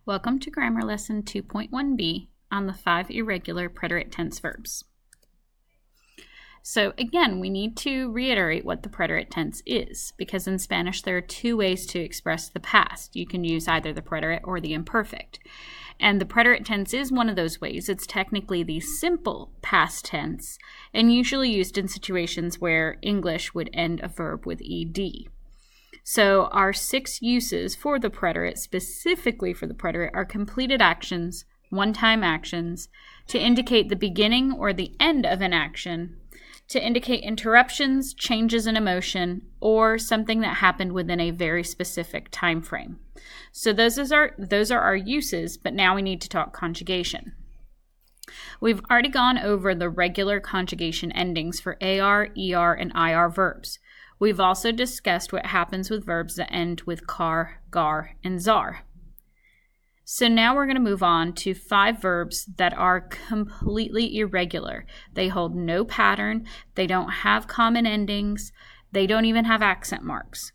Welcome to Grammar Lesson 2.1b on the 5 irregular preterite tense verbs. So again, we need to reiterate what the preterite tense is, because in Spanish there are two ways to express the past. You can use either the preterite or the imperfect. And the preterite tense is one of those ways. It's technically the simple past tense and usually used in situations where English would end a verb with ed. So our 6 uses for the preterite, specifically for the preterite, are completed actions, one-time actions, to indicate the beginning or the end of an action, to indicate interruptions, changes in emotion, or something that happened within a very specific time frame. So those are our uses, but now we need to talk conjugation. We've already gone over the regular conjugation endings for AR, ER, and IR verbs. We've also discussed what happens with verbs that end with car, gar, and zar. So now we're going to move on to 5 verbs that are completely irregular. They hold no pattern, they don't have common endings, they don't even have accent marks.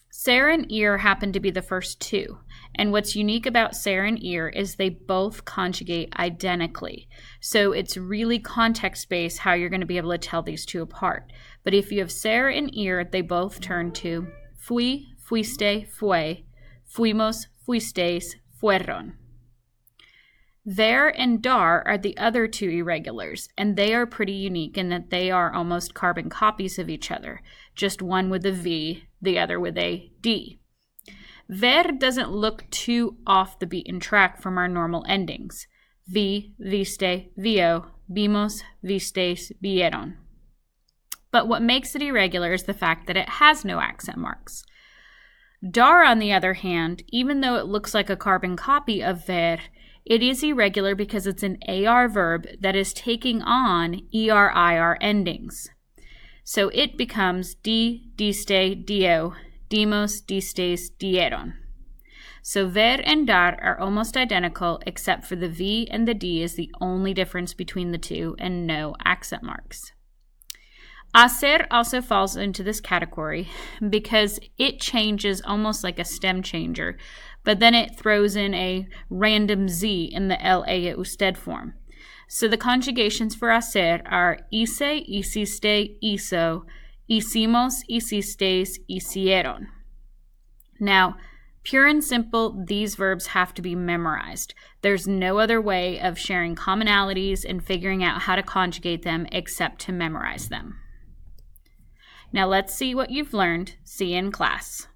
Ser and ir happen to be the first 2. And what's unique about ser and ir is they both conjugate identically. So it's really context-based how you're going to be able to tell these two apart. But if you have ser and ir, they both turn to fui, fuiste, fue, fuimos, fuisteis, fueron. Ver and dar are the other 2 irregulars, and they are pretty unique in that they are almost carbon copies of each other, just one with a V, the other with a D. Ver doesn't look too off the beaten track from our normal endings. Vi, viste, vio, vimos, vistes, vieron. But what makes it irregular is the fact that it has no accent marks. Dar, on the other hand, even though it looks like a carbon copy of ver, it is irregular because it's an AR verb that is taking on ER-IR endings. So it becomes di, diste, dio, dimos, distes, dieron. So ver and dar are almost identical, except for the V and the D is the only difference between the two and no accent marks. Hacer also falls into this category because it changes almost like a stem changer, but then it throws in a random Z in the LA usted form. So the conjugations for hacer are hice, hiciste, hizo, hicimos, hicistes, hicieron. Now, pure and simple, these verbs have to be memorized. There's no other way of sharing commonalities and figuring out how to conjugate them except to memorize them. Now let's see what you've learned. See you in class.